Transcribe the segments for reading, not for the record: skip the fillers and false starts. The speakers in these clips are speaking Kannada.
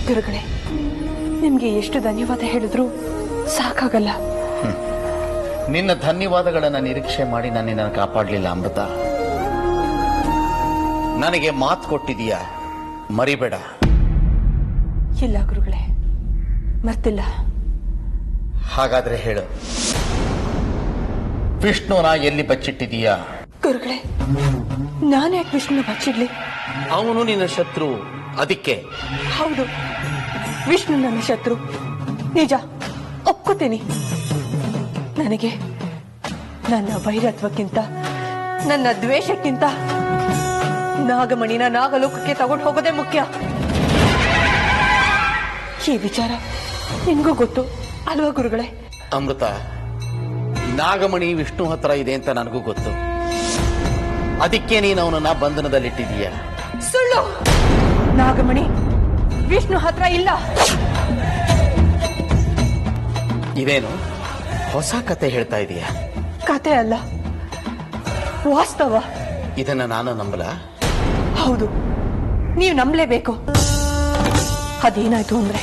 ಗುರುಗಳೇ, ನಿಮ್ಗೆ ಎಷ್ಟು ಧನ್ಯವಾದ ಹೇಳಿದ್ರು ಸಾಕಾಗಲ್ಲ. ನಿನ್ನ ಧನ್ಯವಾದಗಳನ್ನ ನಿರೀಕ್ಷೆ ಮಾಡಿ ನನ್ನನ್ನು ಕಾಪಾಡಲಿಲ್ಲ ಅಮೃತ. ನನಗೆ ಮಾತು ಕೊಟ್ಟಿದೀಯಾ, ಮರಿಬೇಡ. ಇಲ್ಲ ಗುರುಗಳೇ, ಮರ್ತಿಲ್ಲ. ಹಾಗಾದ್ರೆ ಹೇಳು, ವಿಷ್ಣುನ ಎಲ್ಲಿ ಬಚ್ಚಿಟ್ಟಿದೀಯಾ? ಗುರುಗಳೇ, ನಾನ್ಯಾಕೆ ವಿಷ್ಣುನ ಬಚ್ಚಿಡ್ಲಿ? ಅವನು ನಿನ್ನ ಶತ್ರು, ಅದಕ್ಕೆ. ಹೌದು, ವಿಷ್ಣು ನನ್ನ ಶತ್ರು, ನಿಜ, ಒಪ್ಕೋತೀನಿ. ನನಗೆ ನನ್ನ ವೈರತ್ವಕ್ಕಿಂತ, ನನ್ನ ದ್ವೇಷಕ್ಕಿಂತ ನಾಗಮಣಿನ ನಾಗಲೋಕಕ್ಕೆ ತಗೊಂಡು ಹೋಗೋದೇ ಮುಖ್ಯ. ಈ ವಿಚಾರ ನಿಮ್ಗೂ ಗೊತ್ತು ಅಲ್ವಾ ಗುರುಗಳೇ? ಅಮೃತ, ನಾಗಮಣಿ ವಿಷ್ಣು ಹತ್ರ ಇದೆ ಅಂತ ನನಗೂ ಗೊತ್ತು. ಅದಕ್ಕೆ ನೀನು ಅವನನ್ನ ಬಂಧನದಲ್ಲಿಟ್ಟಿದೀಯ. ಸುಳ್ಳು! ನಾಗಮಣಿ ವಿಷ್ಣು ಹತ್ರ ಇಲ್ಲ. ಇದೇನು ಹೊಸ ಕತೆ ಹೇಳ್ತಾ ಇದೀಯ? ಕತೆ ಅಲ್ಲ, ವಾಸ್ತವ. ಇದನ್ನ ನಾನು ನಂಬಲ? ಹೌದು, ನೀವು ನಂಬಲೇಬೇಕು. ಅದೇನಾಯ್ತು ಅಂದ್ರೆ,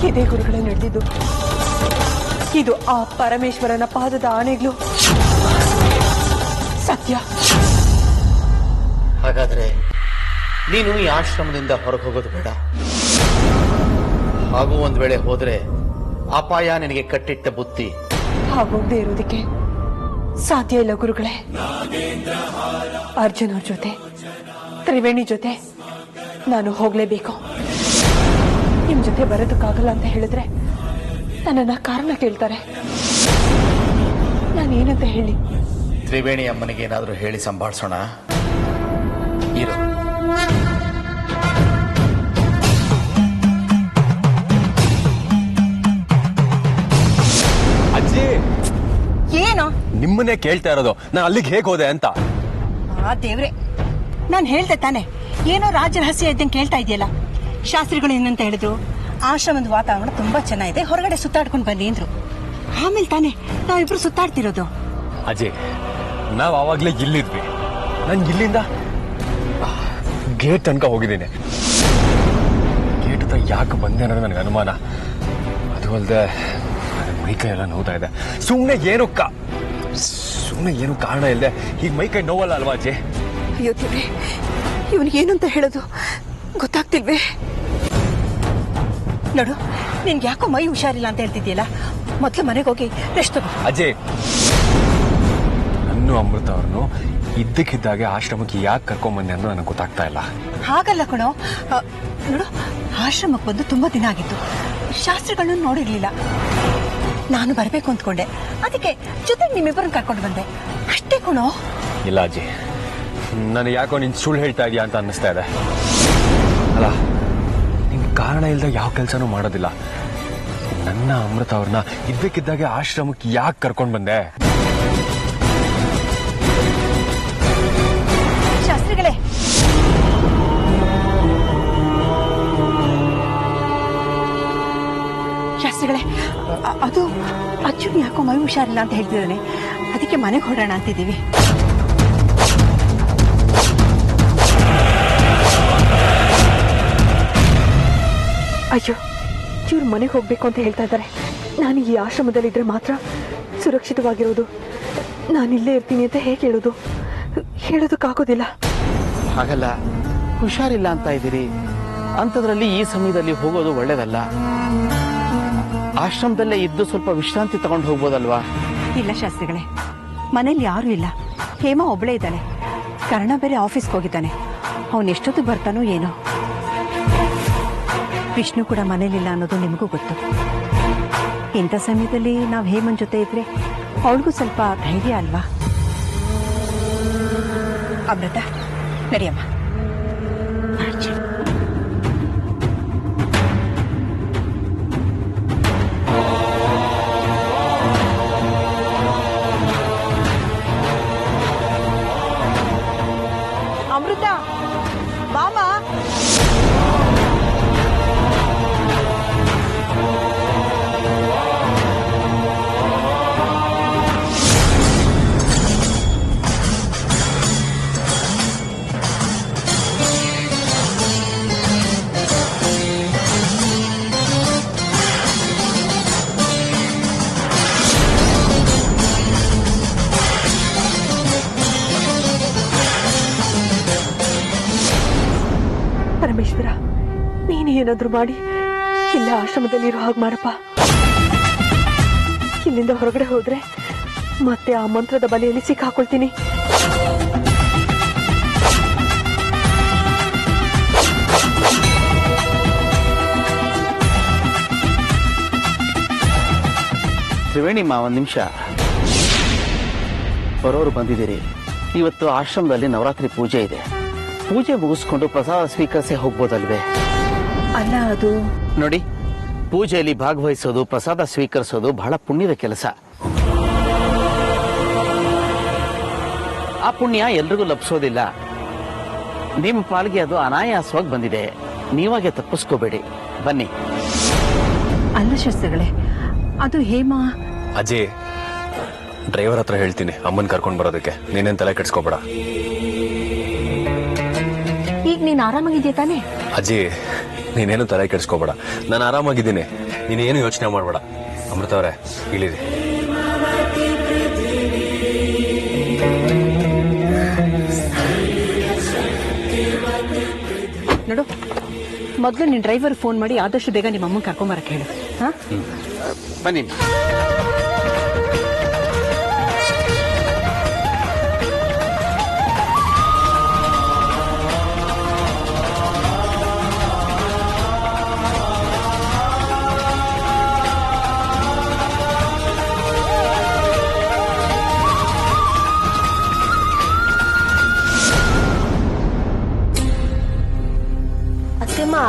ಇದೇ ಗುರುಗಳೇ ನಡೆದಿದ್ದು. ಇದು ಆ ಪರಮೇಶ್ವರನ ಪಾದದ ಆಣೆಗಳು ಸತ್ಯ. ಹಾಗಾದ್ರೆ ನೀನು ಈ ಆಶ್ರಮದಿಂದ ಹೊರಗೆ ಹೋಗೋದು ಬೇಡ. ಹಾಗೂ ಒಂದ್ ವೇಳೆ ಹೋದ್ರೆ ಅಪಾಯ ನಿನಗೆ ಕಟ್ಟಿಟ್ಟ ಬುತ್ತಿ. ಹಾಗೋಗದೆ ಇರೋದಕ್ಕೆ ಸಾಧ್ಯ ಇಲ್ಲ ಗುರುಗಳೇ. ಅರ್ಜುನ್ ಅವ್ರ ಜೊತೆ, ತ್ರಿವೇಣಿ ಜೊತೆ ನಾನು ಹೋಗ್ಲೇಬೇಕು. ನಿಮ್ ಜೊತೆ ಬರೋದಕ್ಕಾಗಲ್ಲ ಅಂತ ಹೇಳಿದ್ರೆ ನನ್ನನ್ನ ಕಾರಣ ಕೇಳ್ತಾರೆ. ನಾನೇನಂತ ಹೇಳಿ? ತ್ರಿವೇಣಿ ಅಮ್ಮನಿಗೆ ಏನಾದ್ರೂ ಹೇಳಿ ಸಂಭಾಳಿಸೋಣ ಇರು. ಅಜ್ಜಿ, ಏನು? ನಿಮ್ಮನ್ನೇ ಕೇಳ್ತಾ ಇರೋದು, ನಾನು ಅಲ್ಲಿಗೆ ಹೇಗೆ ಹೋದೆ ಅಂತ. ಆ ದೇವ್ರೆ, ನಾನು ಹೇಳ್ದೆ ತಾನೆ, ಏನೋ ರಾಜ ರಹಸ್ಯ ಇದ್ದಂಗೆ ಕೇಳ್ತಾ ಇದೆಯಲ್ಲ. ಶಾಸ್ತ್ರಿಗಳು ಏನಂತ ಹೇಳಿದ್ರು, ಆಶ್ರಮದ ವಾತಾವರಣ ತುಂಬಾ ಚೆನ್ನಾಗಿದೆ, ಹೊರಗಡೆ ಸುತ್ತಾಡ್ಕೊಂಡು ಬನ್ನಿ ಅಂದ್ರು. ಆಮೇಲೆ ತಾನೆ ನಾವಿಬ್ರು ಸುತ್ತಾಡ್ತಿರೋದು. ಅಜ್ಜಿ, ನಾವ್ ಆವಾಗ್ಲೇ ಇಲ್ಲಿದ್ವಿ. ನನ್ ಇಲ್ಲಿಂದ ಗೇಟ್ ತನಕ ಹೋಗಿದ್ದೀನಿ. ಗೇಟ್ ಹತ್ರ ಯಾಕೆ ಬಂದೆ ಅನ್ನೋದು ನನಗೆ ಅನುಮಾನ. ಅದು ಅಲ್ಲದೆ ಮೈಕೈ ಎಲ್ಲ ನೋವ್ತಾ ಇದೆ. ಸುಮ್ಮನೆ ಏನು ಕಾರಣ ಇಲ್ಲದೆ ಈಗ ಮೈಕೈ ನೋವಲ್ಲ ಅಲ್ವಾ ಅಜ್ಜಿ? ಅಯ್ಯೋ ದೇವ್ರೆ, ಇವನಿಗೇನು ಅಂತ ಹೇಳೋದು ಗೊತ್ತಾಗ್ತಿಲ್ವೇ? ನೋಡು, ನಿನ್ಗೆ ಯಾಕೋ ಮೈ ಹುಷಾರಿಲ್ಲ ಅಂತ ಹೇಳ್ತಿದ್ಯಲ್ಲ, ಮೊದ್ಲು ಮನೆಗೆ ಹೋಗಿ ರೆಸ್ಟ್ ತಗೋ. ಅಜ್ಜಿ, ನನ್ನ ಅಮೃತ ಅವ್ರನ್ನು ಇದ್ದಕ್ಕಿದ್ದಾಗೆ ಆಶ್ರಮಕ್ಕೆ ಯಾಕೆ ಕರ್ಕೊಂಬಂದೆ ಅನ್ನೋ ನನಗೆ ಗೊತ್ತಾಗ್ತಾ ಇಲ್ಲ. ಹಾಗಲ್ಲ ಕಣೋ, ನೋಡು, ಆಶ್ರಮಕ್ಕೆ ಬಂದು ತುಂಬಾ ದಿನ ಆಗಿತ್ತು, ಶಾಸ್ತ್ರಿಗಳನ್ನ ನೋಡಿರ್ಲಿಲ್ಲ. ನಾನು ಬರ್ಬೇಕು ಅಂದ್ಕೊಂಡೆ, ಅದಕ್ಕೆ ಜೊತೆಗೆ ನಿಮ್ಮಿಬ್ಬರನ್ನ ಕರ್ಕೊಂಡು ಬಂದೆ ಅಷ್ಟೇ ಕಣೋ. ಇಲ್ಲ ಅಜ್ಜಿ, ನನಗೆ ಯಾಕೋ ನೀನು ಸುಳ್ಳು ಹೇಳ್ತಾ ಇದೀಯಾ ಅಂತ ಅನ್ನಿಸ್ತಾ ಇದೆ. ಅಲ್ಲ, ನಿನ್ ಕಾರಣ ಇಲ್ಲದೆ ಯಾವ ಕೆಲಸನೂ ಮಾಡೋದಿಲ್ಲ. ನನ್ನ ಅಮೃತ ಅವ್ರನ್ನ ಇದ್ದಕ್ಕಿದ್ದಾಗೆ ಆಶ್ರಮಕ್ಕೆ ಯಾಕೆ ಕರ್ಕೊಂಡು ಬಂದೆ? ಶಾಸ್ತ್ರಿಗಳೇ, ಶಾಸ್ತ್ರಿಗಳೇ, ಅದು ಅಜ್ಜುನ್ ಯಾಕೋ ಮೈ ಹುಷಾರಿಲ್ಲ ಅಂತ ಹೇಳ್ತಿದ್ದಾನೆ, ಅದಕ್ಕೆ ಮನೆಗೆ ಹೊರಡೋಣ ಅಂತಿದ್ದೀವಿ. ಅಯ್ಯೋ, ಇವ್ರು ಮನೆಗೆ ಹೋಗ್ಬೇಕು ಅಂತ ಹೇಳ್ತಾ ಇದ್ದಾರೆ. ನಾನು ಈ ಆಶ್ರಮದಲ್ಲಿದ್ರೆ ಮಾತ್ರ ಸುರಕ್ಷಿತವಾಗಿರೋದು. ನಾನಿಲ್ಲೇ ಇರ್ತೀನಿ ಅಂತ ಹೇಗೆ ಹೇಳೋದಕ್ಕಾಗೋದಿಲ್ಲ. ಹಾಗಲ್ಲ, ಹುಷಾರಿಲ್ಲ ಅಂತ ಇದ್ದೀರಿ, ಅಂಥದ್ರಲ್ಲಿ ಈ ಸಮಯದಲ್ಲಿ ಹೋಗೋದು ಒಳ್ಳೇದಲ್ಲ. ಆಶ್ರಮದಲ್ಲೇ ಇದ್ದು ಸ್ವಲ್ಪ ವಿಶ್ರಾಂತಿ ತಗೊಂಡು ಹೋಗ್ಬೋದಲ್ವಾ? ಇಲ್ಲ ಶಾಸ್ತ್ರಿಗಳೇ, ಮನೇಲಿ ಯಾರೂ ಇಲ್ಲ. ಹೇಮಾ ಒಬ್ಬಳೇ ಇದ್ದಾಳೆ. ಕರ್ಣ ಬೇರೆ ಆಫೀಸ್ಗೆ ಹೋಗಿದ್ದಾನೆ. ಅವನು ಎಷ್ಟೊತ್ತು ಬರ್ತಾನೋ ಏನೋ. ವಿಷ್ಣು ಕೂಡ ಮನೇಲಿಲ್ಲ ಅನ್ನೋದು ನಿಮಗೂ ಗೊತ್ತು. ಇಂಥ ಸಮಯದಲ್ಲಿ ನಾವು ಹೇಮನ್ ಜೊತೆ ಇದ್ರೆ ಅವಳಿಗೂ ಸ್ವಲ್ಪ ಧೈರ್ಯ ಅಲ್ವಾ? ಅಮೃತ, ನಡಿಯಮ್ಮ. ಅಮೃತ, ಬಾಮ. ಪರಮೇಶ್ವರ, ನೀನು ಏನಾದ್ರೂ ಮಾಡಿ ಇಲ್ಲ ಆಶ್ರಮದಲ್ಲಿರೋ ಹಾಗೆ ಮಾಡಪ್ಪ. ಇಲ್ಲಿಂದ ಹೊರಗಡೆ ಹೋದ್ರೆ ಮತ್ತೆ ಆ ಮಂತ್ರದ ಬಲೆಯಲ್ಲಿ ಸಿಕ್ಕಾಕೊಳ್ತೀನಿ. ತ್ರಿವೇಣಿ ಮಾ, ಒಂದು ನಿಮಿಷ. ಬರೋರು ಬಂದಿದ್ದೀರಿ. ಇವತ್ತು ಆಶ್ರಮದಲ್ಲಿ ನವರಾತ್ರಿ ಪೂಜೆ ಇದೆ. ಪೂಜೆ ಮುಗಿಸ್ಕೊಂಡು ಪ್ರಸಾದ ಸ್ವೀಕರಿಸಿ ಹೋಗ್ಬೋದಲ್ವೇ? ಅಲ್ಲ, ಅದು ನೋಡಿ, ಪೂಜೆಯಲ್ಲಿ ಭಾಗವಹಿಸೋದು, ಪ್ರಸಾದ ಸ್ವೀಕರಿಸೋದು ಬಹಳ ಪುಣ್ಯದ ಕೆಲಸ. ಆ ಪುಣ್ಯ ಎಲ್ರಿಗೂ ಲಭಿಸೋದಿಲ್ಲ. ನಿಮ್ಮ ಪಾಲಿಗೆ ಅದು ಅನಾಯಾಸವಾಗಿ ಬಂದಿದೆ. ನೀವಾಗೆ ತಪ್ಪಿಸ್ಕೋಬೇಡಿ. ಬನ್ನಿ. ಅಲ್ಲ ಶಾಸ್ತ್ರಿಗಳೇ, ಅದು ಹೇಮಾ. ಅಜಯ್, ಡ್ರೈವರ್ ಹತ್ರ ಹೇಳ್ತೀನಿ ಅಮ್ಮನ್ ಕರ್ಕೊಂಡ್ ಬರೋದಕ್ಕೆ. ನೀನೇನ್ ತಲೆ ಕೆಡ್ಸ್ಕೋಬೇಡ. ಈಗ ನೀನ್ ಆರಾಮಾಗಿದ್ಯಾ ತಾನೇ? ಅಜಯ್, ನೀನೇನು ತಲೆ ಕೆಡ್ಸ್ಕೋಬೇಡ. ನಾನು ಆರಾಮಾಗಿದ್ದೀನಿ. ನೀನೇನು ಯೋಚನೆ ಮಾಡಬೇಡ. ಅಮೃತ ಅವರೇ, ಇಳಿರಿ. ನೋಡು, ಮೊದಲು ನಿನ್ ಡ್ರೈವರ್ ಫೋನ್ ಮಾಡಿ ಆದಷ್ಟು ಬೇಗ ನಿಮ್ಮ ಅಮ್ಮನ್ ಕರ್ಕೊಂಬರಕ್ಕೆ ಹೇಳು. ಹಾ, ಬನ್ನಿ.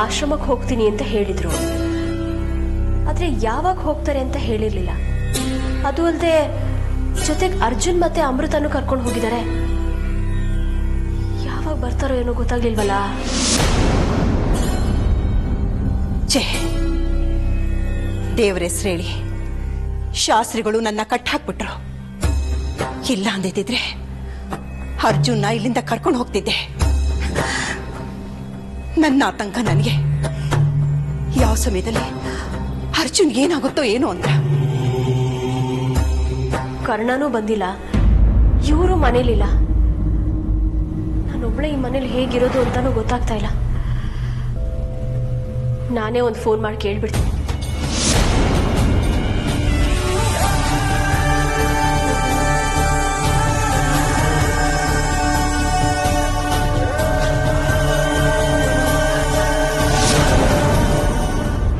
ಆಶ್ರಮಕ್ಕೆ ಹೋಗ್ತೀನಿ ಅಂತ ಹೇಳಿದ್ರು. ಆದ್ರೆ ಯಾವಾಗ ಹೋಗ್ತಾರೆ ಅಂತ ಹೇಳಿರ್ಲಿಲ್ಲ. ಅದು ಅಲ್ಲದೆ ಜೊತೆಗೆ ಅರ್ಜುನ್ ಮತ್ತೆ ಅಮೃತನು ಕರ್ಕೊಂಡು ಹೋಗಿದ್ದಾರೆ. ಯಾವಾಗ ಬರ್ತಾರೋ ಏನೋ ಗೊತ್ತಾಗ್ಲಿಲ್ವಲ್ಲ. ಛೇ, ದೇವ್ರ ಹೆಸರು ಹೇಳಿ ಶಾಸ್ತ್ರಿಗಳು ನನ್ನ ಕಟ್ಟಾಕ್ಬಿಟ್ರು. ಇಲ್ಲ ಅಂದಿದ್ರೆ ಅರ್ಜುನ್ನ ಇಲ್ಲಿಂದ ಕರ್ಕೊಂಡು ಹೋಗ್ತಿದ್ದೆ. ನನ್ನ ಆತಂಕ ನನಗೆ. ಯಾವ ಸಮಯದಲ್ಲಿ ಅರ್ಜುನ್ ಏನಾಗುತ್ತೋ ಏನೋ ಅಂತ. ಕರ್ಣನೂ ಬಂದಿಲ್ಲ, ಇವರು ಮನೇಲಿಲ್ಲ. ನಾನೊಬ್ಳೆ ಈ ಮನೇಲಿ ಹೇಗಿರೋದು ಅಂತಾನೂ ಗೊತ್ತಾಗ್ತಾ ಇಲ್ಲ. ನಾನೇ ಒಂದು ಫೋನ್ ಮಾಡಿ ಕೇಳ್ಬಿಡ್ತೀನಿ.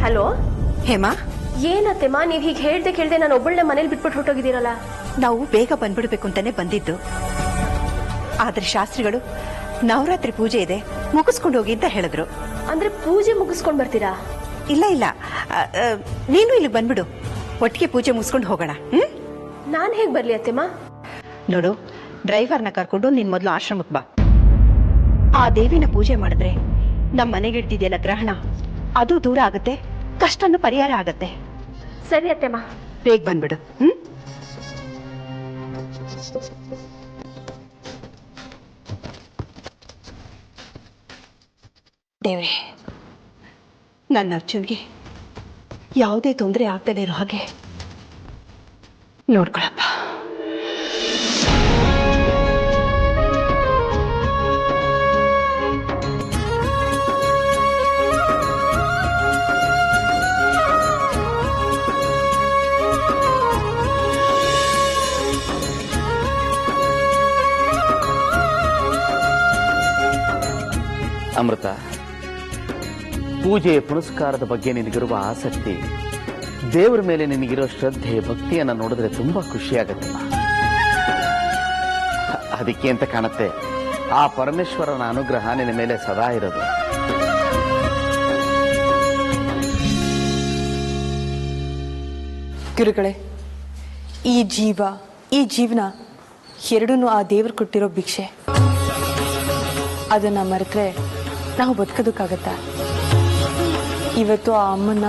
ಹಲೋ ಹೇಮಾ, ಏನತ್ತೆಮ್ಮ ನೀವ್ ಹೀಗೆ ಹೇಳ್ದೆ ಕೇಳ್ದೆ ನಾನು ಒಬ್ಬಳನ್ನ ಮನೇಲಿ ಬಿಟ್ಬಿಟ್ಟು ಹೊರಟೋಗಿದ್ದೀರಲ್ಲ. ನಾವು ಬೇಗ ಬಂದ್ಬಿಡ್ಬೇಕು ಅಂತಾನೆ ಬಂದಿದ್ದು. ಆದ್ರೆ ಶಾಸ್ತ್ರಿಗಳು ನವರಾತ್ರಿ ಪೂಜೆ ಇದೆ, ಮುಗಿಸ್ಕೊಂಡು ಹೋಗಿ ಅಂತ ಹೇಳಿದ್ರು. ಅಂದ್ರೆ ಪೂಜೆ ಮುಗಿಸ್ಕೊಂಡ್ ಬರ್ತೀರಾ? ಇಲ್ಲ ಇಲ್ಲ, ನೀನು ಇಲ್ಲಿ ಬಂದ್ಬಿಡು, ಒಟ್ಟಿಗೆ ಪೂಜೆ ಮುಗಿಸ್ಕೊಂಡು ಹೋಗೋಣ. ನಾನ್ ಹೇಗ್ ಬರ್ಲಿ ಅತ್ತೆಮ್ಮ? ನೋಡು, ಡ್ರೈವರ್ನ ಕರ್ಕೊಂಡು ನೀನ್ ಮೊದಲು ಆಶ್ರಮಕ್ಕೆ ಬಾ. ಆ ದೇವಿನ ಪೂಜೆ ಮಾಡಿದ್ರೆ ನಮ್ಮ ಮನೆಗಿಡ್ತಿದೆಯಲ್ಲ ಗ್ರಹಣ, ಅದು ದೂರ ಆಗುತ್ತೆ, ಕಷ್ಟನೂ ಪರಿಹಾರ ಆಗತ್ತೆ. ಸರಿ ಅತ್ತೆಮ್ಮ, ಬೇಗ ಬಂದ್ಬಿಡು. ದೇವ್ರೆ, ನನ್ನ ಅರ್ಜುನ್ಗೆ ಯಾವುದೇ ತೊಂದರೆ ಆಗ್ದಲೇ ಇರೋ ಹಾಗೆ ನೋಡ್ಕೊಳಪ್ಪ. ಅಮೃತ, ಪೂಜೆಯ ಪುನಸ್ಕಾರದ ಬಗ್ಗೆ ನಿನಗಿರುವ ಆಸಕ್ತಿ, ದೇವರ ಮೇಲೆ ನಿನಗಿರೋ ಶ್ರದ್ಧೆ, ಭಕ್ತಿಯನ್ನ ನೋಡಿದ್ರೆ ತುಂಬಾ ಖುಷಿಯಾಗತ್ತಮ್ಮ. ಅದಕ್ಕೆ ಅಂತ ಕಾಣುತ್ತೆ ಆ ಪರಮೇಶ್ವರನ ಅನುಗ್ರಹ ನಿನ್ನ ಮೇಲೆ ಸದಾ ಇರೋದು. ಗುರುಗಳೇ, ಈ ಜೀವ, ಈ ಜೀವನ ಎರಡೂ ಆ ದೇವರು ಕೊಟ್ಟಿರೋ ಭಿಕ್ಷೆ. ಅದನ್ನ ಮರೆತರೆ ನಾವು ಬದುಕೋದಕ್ಕಾಗತ್ತಾ? ಇವತ್ತು ಆ ಅಮ್ಮನ್ನ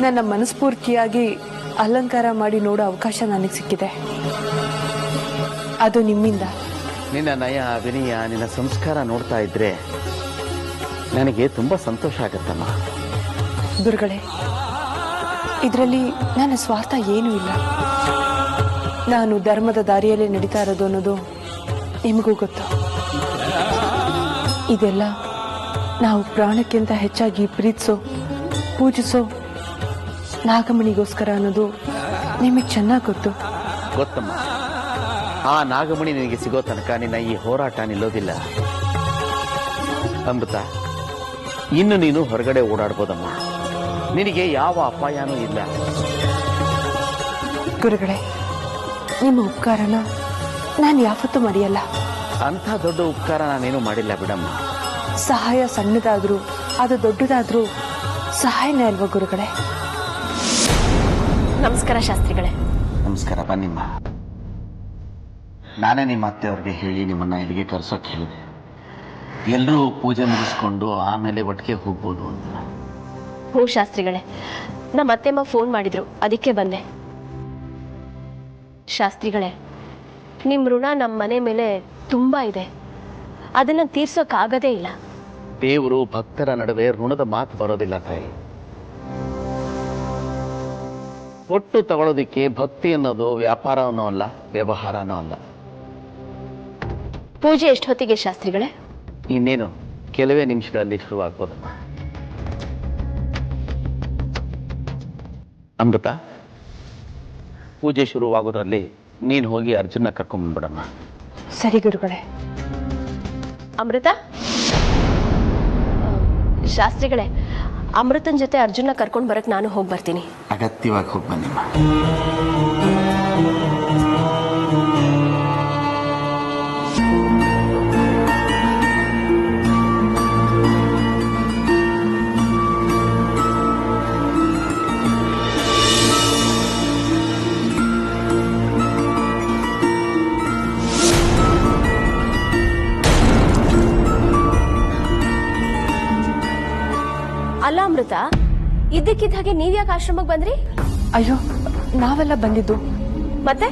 ನನ್ನ ಮನಸ್ಫೂರ್ತಿಯಾಗಿ ಅಲಂಕಾರ ಮಾಡಿ ನೋಡೋ ಅವಕಾಶ ನನಗೆ ಸಿಕ್ಕಿದೆ. ಅದು ನಿಮ್ಮಿಂದ. ನಿನ್ನ ನಯ, ವಿನಯ, ನಿನ್ನ ಸಂಸ್ಕಾರ ನೋಡ್ತಾ ಇದ್ರೆ ನನಗೆ ತುಂಬಾ ಸಂತೋಷ ಆಗತ್ತಮ್ಮ. ಗುರುಗಳೇ, ಇದರಲ್ಲಿ ನನ್ನ ಸ್ವಾರ್ಥ ಏನೂ ಇಲ್ಲ. ನಾನು ಧರ್ಮದ ದಾರಿಯಲ್ಲೇ ನಡೀತಾ ಇರೋದು ಅನ್ನೋದು ನಿಮಗೂ ಗೊತ್ತು. ಇದೆಲ್ಲ ನಾವು ಪ್ರಾಣಕ್ಕಿಂತ ಹೆಚ್ಚಾಗಿ ಪ್ರೀತಿಸೋ, ಪೂಜಿಸೋ ನಾಗಮಣಿಗೋಸ್ಕರ ಅನ್ನೋದು ನಿಮಗೆ ಚೆನ್ನಾಗಿ ಗೊತ್ತಮ್ಮ. ಆ ನಾಗಮಣಿ ನಿನಗೆ ಸಿಗೋ ತನಕ ನಿನ್ನ ಈ ಹೋರಾಟ ನಿಲ್ಲೋದಿಲ್ಲ. ಅಮೃತ, ಇನ್ನು ನೀನು ಹೊರಗಡೆ ಓಡಾಡ್ಬೋದಮ್ಮ. ನಿನಗೆ ಯಾವ ಅಪಾಯನೂ ಇಲ್ಲ. ಗುರುಗಳೇ, ನಿಮ್ಮ ಉಪಕಾರನ ನಾನು ಯಾವತ್ತೂ ಮರೆಯಲ್ಲ. ಅಂಥ ದೊಡ್ಡ ಉಪಕಾರ ನಾನೇನು ಮಾಡಿಲ್ಲ ಬಿಡಮ್ಮ. ಸಹಾಯ ಸಣ್ಣದಾದ್ರೂ ಅದು ದೊಡ್ಡದಾದ್ರೂ ಸಹಾಯನೇ ಅಲ್ವಾ ಗುರುಗಳೇ? ನಮಸ್ಕಾರ ಶಾಸ್ತ್ರಿಗಳೇ. ನಮಸ್ಕಾರ. ಬನ್ನಿಮ್ಮ. ನಾನೇ ನಿಮ್ಮ ಅತ್ತೆಯವ್ರಿಗೆ ಹೇಳಿ ನಿಮ್ಮನ್ನ ಇಲ್ಲಿಗೆ ಕರ್ಸೋಕೆ ಹೇಳಿದೆ. ಎಲ್ಲರೂ ಪೂಜೆ ಮುಗಿಸ್ಕೊಂಡು ಆಮೇಲೆ ಒಟ್ಟಿಗೆ ಹೋಗ್ಬೋದು ಅಂತ. ಹ್ಞೂ ಶಾಸ್ತ್ರಿಗಳೇ, ನಮ್ಮ ಅತ್ತೆಮ್ಮ ಫೋನ್ ಮಾಡಿದ್ರು, ಅದಕ್ಕೆ ಬಂದೆ. ಶಾಸ್ತ್ರಿಗಳೇ, ನಿಮ್ಮ ಋಣ ನಮ್ಮ ಮನೆ ಮೇಲೆ ತುಂಬ ಇದೆ. ಅದನ್ನು ತೀರ್ಸೋಕ್ಕಾಗದೇ ಇಲ್ಲ. ದೇವರು ಭಕ್ತರ ನಡುವೆ ಋಣದ ಮಾತು ಬರೋದಿಲ್ಲ ತಾಯಿ. ಒಟ್ಟು ತಗೊಳ್ಳೋದಿಕ್ಕೆ ಭಕ್ತಿ ಅನ್ನೋದು ವ್ಯಾಪಾರ ಅನ್ನೋ ಅಲ್ಲ, ವ್ಯವಹಾರನೂ ಅಲ್ಲ. ಪೂಜೆ ಎಷ್ಟು ಹೊತ್ತಿಗೆ ಶಾಸ್ತ್ರಿಗಳೇ? ಇನ್ನೇನು ಕೆಲವೇ ನಿಮಿಷಗಳಲ್ಲಿ ಶುರುವಾಗ್ಬೋದು. ಅಮೃತ, ಪೂಜೆ ಶುರುವಾಗೋದ್ರಲ್ಲಿ ನೀನು ಹೋಗಿ ಅರ್ಜುನ ಕರ್ಕೊಂಡ್ಬಿಡಮ್ಮ. ಸರಿ ಗುರುಗಳೇ. ಅಮೃತ, ಶಾಸ್ತ್ರಿಗಳೇ, ಅಮೃತನ ಜೊತೆ ಅರ್ಜುನ ಕರ್ಕೊಂಡು ಬರಕ್ಕೆ ನಾನು ಹೋಗಿ ಬರ್ತೀನಿ. ಅಗತ್ಯವಾಗಿ ಹೋಗಿ ಬನ್ನಿಮ್ಮ. ಅಲ್ಲ ಅಮೃತ, ಇದ್ದಕ್ಕಿದ್ದ ಹಾಗೆ ನೀವ್ಯಾಕೆ ಆಶ್ರಮಕ್ಕೆ ಬಂದ್ರಿ? ಅಯ್ಯೋ, ನಾವೆಲ್ಲ ಬಂದಿದ್ದು. ಮತ್ತೆ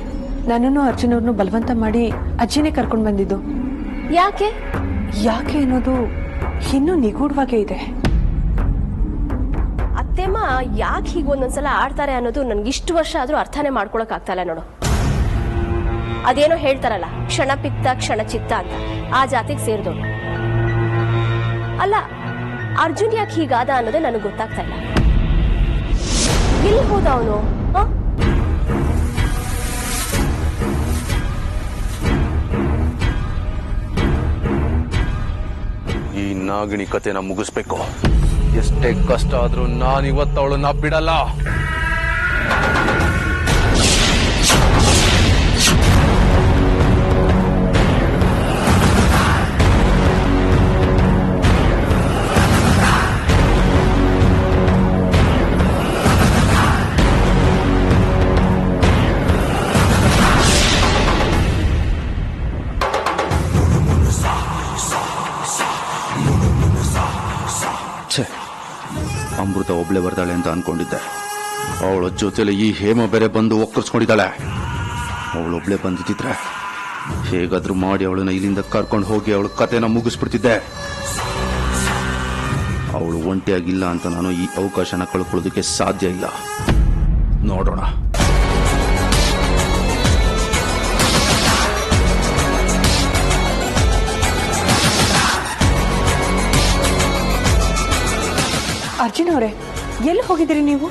ನನ್ನನ್ನು ಅರ್ಜುನವ್ರನ್ನು ಬಲವಂತ ಮಾಡಿ ಅಜ್ಜಿನೇ ಕರ್ಕೊಂಡು ಬಂದಿದ್ದು. ಯಾಕೆ ಯಾಕೆ ಅನ್ನೋದು ಇನ್ನೂ ನಿಗೂಢವಾಗೇ ಇದೆ. ಅತ್ತೆಮ್ಮ ಯಾಕೆ ಹೀಗೆ ಒಂದೊಂದ್ಸಲ ಆಡ್ತಾರೆ ಅನ್ನೋದು ನನ್ಗೆ ಇಷ್ಟು ವರ್ಷ ಆದ್ರೂ ಅರ್ಥನೇ ಮಾಡ್ಕೊಳಕ್ ಆಗ್ತಾ ಇಲ್ಲ ನೋಡು. ಅದೇನೋ ಹೇಳ್ತಾರಲ್ಲ, ಕ್ಷಣ ಪಿತ್ತ ಕ್ಷಣ ಚಿತ್ತ ಅಂತ, ಆ ಜಾತಿಗೆ ಸೇರಿದವನು. ಅಲ್ಲ, ಅರ್ಜುನ್ ಯಾಕೆ ಹೀಗಾದ ಅನ್ನೋದೇ ನನಗೆ ಗೊತ್ತಾಗ್ತಾ ಇಲ್ಲ. ಎಲ್ಲಿ ಹೋದ ಅವನು? ಈ ನಾಗಿಣಿ ಕತೆನ ಮುಗಿಸ್ಬೇಕು. ಎಷ್ಟೇ ಕಷ್ಟ ಆದ್ರೂ ನಾನಿವತ್ತು ಅವಳನ್ನ ಬಿಡಲ್ಲ. ಅಮೃತ ಒಬ್ಳೆ ಬರ್ತಾಳೆ ಅಂತ ಅನ್ಕೊಂಡಿದ್ದೆ. ಅವಳ ಜೊತೆಲಿ ಈ ಹೇಮ ಬೇರೆ ಬಂದು ಒಕ್ಕರ್ಸ್ಕೊಂಡಿದ್ದಾಳೆ. ಅವಳೊಬ್ಳೆ ಬಂದಿದ್ರೆ ಹೇಗಾದ್ರೂ ಮಾಡಿ ಅವಳನ್ನ ಇಲ್ಲಿಂದ ಕರ್ಕೊಂಡು ಹೋಗಿ ಅವಳ ಕತೆನ ಮುಗಿಸ್ಬಿಡ್ತಿದ್ದೆ. ಅವಳು ಒಂಟಿಯಾಗಿಲ್ಲ ಅಂತ ನಾನು ಈ ಅವಕಾಶನ ಕಳ್ಕೊಳ್ಳೋದಕ್ಕೆ ಸಾಧ್ಯ ಇಲ್ಲ. ನೋಡೋಣ. ಅರ್ಜುನ್ ಅವರೇ, ಎಲ್ಲಿ ಹೋಗಿದ್ದೀರಿ ನೀವು?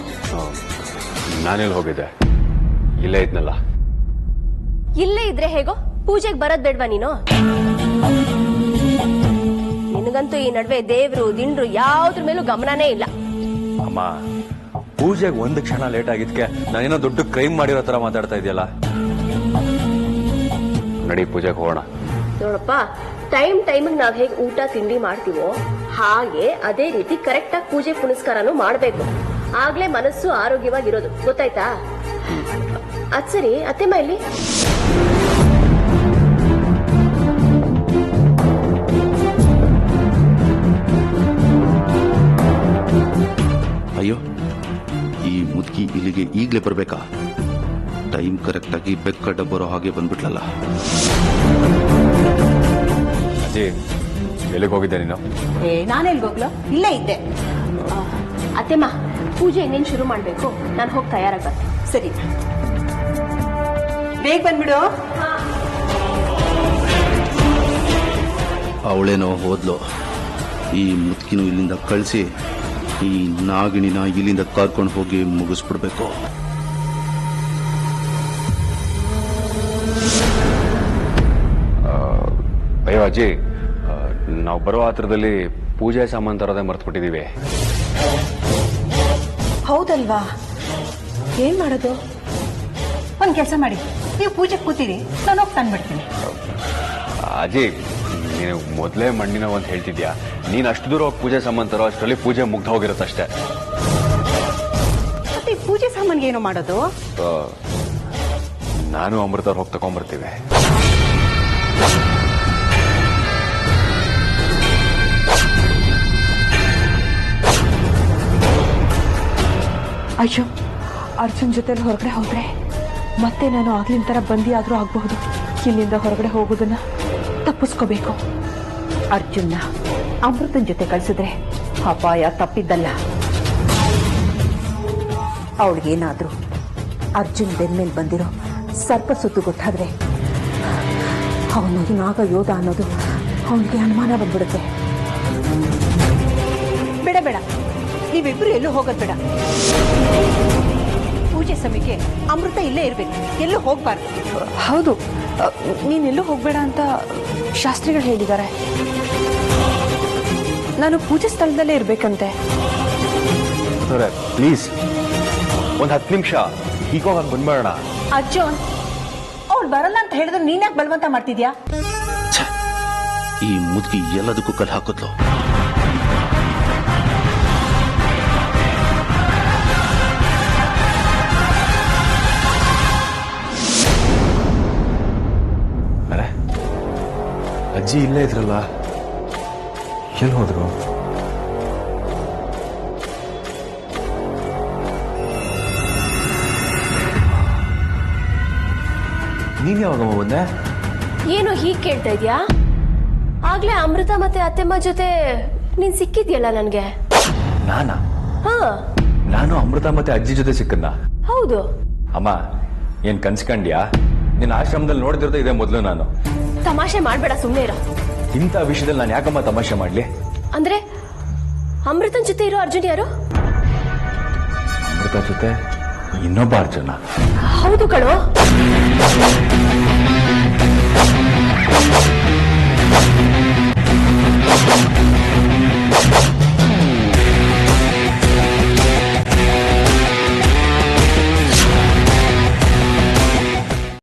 ನಾನೆಲ್ಲಿ ಹೋಗಿದ್ದೆ? ಇಲ್ಲೇ ಇದ್ನಲ್ಲ. ಇಲ್ಲೇ ಇದ್ರೆ ಹೇಗೋ? ಪೂಜೆಗೆ ಬರೋದ್ ಬೇಡ್ವಾ ನೀನು? ನಿನಗ್ ನಿನಗಂತೂ ಈ ನಡುವೆ ದೇವ್ರು ದಿಂಡ್ರು ಯಾವ್ದ್ರ ಮೇಲೂ ಗಮನನೇ ಇಲ್ಲ. ಅಮ್ಮ, ಪೂಜೆಗೆ ಒಂದು ಕ್ಷಣ ಲೇಟ್ ಆಗಿದ್ಕೆ ನಾನೇನೋ ದೊಡ್ಡ ಕ್ರೈಮ್ ಮಾಡಿರೋ ತರ ಮಾತಾಡ್ತಾ ಇದೆಯಲ್ಲ. ನಡಿ ಪೂಜೆಗೆ ಹೋಗೋಣ. ನೋಡಪ್ಪ, ಟೈಮಿಗೆ ನಾವ್ ಹೇಗೆ ಊಟ ತಿಂಡಿ ಮಾಡ್ತೀವೋ ಹಾಗೆ ಅದೇ ರೀತಿ ಕರೆಕ್ಟ್ ಆಗಿ ಪೂಜೆ ಪುನಸ್ಕಾರನೂ ಮಾಡ್ಬೇಕು. ಆಗ್ಲೇ ಮನಸ್ಸು ಆರೋಗ್ಯವಾಗಿರೋದು, ಗೊತ್ತಾಯ್ತಾ? ಅದ್ ಸರಿ, ಅತ್ತೆಮ್ಮ ಇಲ್ಲಿ? ಅಯ್ಯೋ, ಈ ಮುದುಕಿ ಇಲ್ಲಿಗೆ ಈಗಲೇ ಬರ್ಬೇಕಾ? ಟೈಮ್ ಕರೆಕ್ಟ್ ಆಗಿ ಬೆಕ್ಕಡ್ಡ ಬರೋ ಹಾಗೆ ಬಂದ್ಬಿಟ್ಲಲ್ಲ. ಅಜ್ಜಿ, ಎಲ್ಲಿಗೆ ಹೋಗಿದ್ದೆ ನೀನು? ನಾನೆಲ್ಗೆ ಹೋಗ್ಲು? ಇಲ್ಲೇ ಇದ್ದೆ. ಅತ್ತೆಮ್ಮ, ಪೂಜೆ ಇನ್ನೇನು ಶುರು ಮಾಡ್ಬೇಕು, ನಾನು ಹೋಗಿ ತಯಾರಾಗ. ಸರಿ, ಬೇಗ ಬಂದ್ಬಿಡು. ಅವಳೇನೋ ಹೋದ್ಲು. ಈ ಮುದುಕಿನೂ ಇಲ್ಲಿಂದ ಕಳಿಸಿ ಈ ನಾಗಿಣಿನ ಇಲ್ಲಿಂದ ಕರ್ಕೊಂಡು ಹೋಗಿ ಮುಗಿಸ್ಬಿಡ್ಬೇಕು. ಅಯ್ಯೋ ಅಜ್ಜಿ, ನಾವು ಬರೋ ಆತ್ರದಲ್ಲಿ ಪೂಜೆ ಸಾಮಾನು ತರೋದೇ ಮರ್ತ್ಬಿಟ್ಟಿದೀವಿ. ಹೌದಲ್ವಾ? ಏನ್ ಮಾಡೋದು? ಒಂದ್ ಕೆಲಸ ಮಾಡಿ, ನೀವು ಪೂಜೆ ಕೂತೀರಿ, ನಾನು ಹೋಗಿ ತಂದ್ಬಿಡ್ತೀನಿ. ಅಜ್ಜಿ, ನೀನು ಮೊದಲೇ ಮಣ್ಣಿನ ಅಂತ ಹೇಳ್ತಿದ್ಯಾ. ನೀನು ಅಷ್ಟು ದೂರ ಹೋಗಿ ಪೂಜೆ ಸಾಮಾನು ತರೋ ಅಷ್ಟರಲ್ಲಿ ಪೂಜೆ ಮುಗ್ದು ಹೋಗಿರುತ್ತಷ್ಟೇ. ಮತ್ತೆ ಪೂಜೆ ಸಾಮಾನ್ಗೆ ಏನು ಮಾಡೋದು? ನಾನು ಅಮೃತ ಹೋಗಿ ತಗೊಂಡ್ಬರ್ತೀವಿ. ಅಯ್ಯೋ, ಅರ್ಜುನ್ ಜೊತೆಲಿ ಹೊರಗಡೆ ಹೋದ್ರೆ ಮತ್ತೆ ನಾನು ಆಗ್ಲಿನ ತರ ಬಂದಿ ಆದ್ರೂ ಆಗಬಹುದು. ಇಲ್ಲಿಂದ ಹೊರಗಡೆ ಹೋಗೋದನ್ನ ತಪ್ಪಿಸ್ಕೋಬೇಕು. ಅರ್ಜುನ್ನ ಅಮೃತನ್ ಜೊತೆ ಕಳ್ಸಿದ್ರೆ ಅಪಾಯ ತಪ್ಪಿದ್ದಲ್ಲ. ಅವಳಿಗೇನಾದ್ರೂ ಅರ್ಜುನ್ ಬೆನ್ಮೇಲೆ ಬಂದಿರೋ ಸರ್ಪ ಸುತ್ತು ಗೊತ್ತಾದ್ರೆ ಅವನು ನಾಗ ಯೋಧ ಅನ್ನೋದು ಅವನಿಗೆ ಅನುಮಾನ ಬಂದ್ಬಿಡುತ್ತೆ. ಬೇಡ ಬೇಡ, ನೀವಿಬ್ರು ಎಲ್ಲೂ ಹೋಗೋದು ಬೇಡ. ಪೂಜೆ ಸಮಯಕ್ಕೆ ಅಮೃತ ಇಲ್ಲೇ ಇರ್ಬೇಕು, ಎಲ್ಲೂ ಹೋಗ್ಬಾರ್ದು. ಹೌದು, ನೀನೆಲ್ಲೂ ಹೋಗ್ಬೇಡ ಅಂತ ಶಾಸ್ತ್ರಿಗಳು ಹೇಳಿದ್ದಾರೆ. ನಾನು ಪೂಜೆ ಸ್ಥಳದಲ್ಲೇ ಇರ್ಬೇಕಂತೆ. ಪ್ಲೀಸ್ ಒಂದು 10 ನಿಮಿಷ ಹೀಗೋಗಿ ಬಂದ್ಬೇಡ. ಅರ್ಜುನ್, ಅವಳು ಬರಲ್ಲ ಅಂತ ಹೇಳಿದ್ರೆ ನೀನ್ಯಾಕೆ ಬಲವಂತ ಮಾಡ್ತಿದ್ಯಾ? ಈ ಮುದುಕಿ ಎಲ್ಲದಕ್ಕೂ ಕಲ್ ಹಾಕಿದ್ಲು. ಅಜ್ಜಿ ಇಲ್ಲೇ ಇದ್ರಲ್ಲ, ಎಲ್ಲಿ ಹೋದ್ರು? ನೀನ್ ಯಾವಾಗಮ್ಮ ಬಂದೆ? ಏನು ಹೀಗ್ ಕೇಳ್ತಾ ಇದ್ಯಾ? ಆಗ್ಲೇ ಅಮೃತ ಮತ್ತೆ ಅತ್ತೆಮ್ಮ ಜೊತೆ ನೀನ್ ಸಿಕ್ಕಿದ್ಯಲ್ಲ ನನ್ಗೆ. ನಾನಾ? ಹಾ, ನಾನು ಅಮೃತ ಮತ್ತೆ ಅಜ್ಜಿ ಜೊತೆ ಸಿಕ್ಕನ್ನ? ಹೌದು. ಅಮ್ಮ, ಏನ್ ಕನ್ಸ್ಕಂಡ್ಯಾ? ನಿನ್ನ ಆಶ್ರಮದಲ್ಲಿ ನೋಡ್ತಿರೋದು ಇದೆ ಮೊದಲು. ನಾನು ತಮಾಷೆ ಮಾಡ್ಬೇಡ, ಸುಮ್ಮನೆ ಇರೋ. ಇಂಥ ವಿಷಯದಲ್ಲಿ ನಾನು ಯಾಕಮ್ಮ ತಮಾಷೆ ಮಾಡ್ಲಿ? ಅಂದ್ರೆ ಅಮೃತನ್ ಜೊತೆ ಇರೋ ಅರ್ಜುನ್ ಯಾರು? ಅಮೃತ ಜೊತೆ ಇನ್ನೊಬ್ಬ ಅರ್ಜುನ. ಹೌದು ಕಣೋ.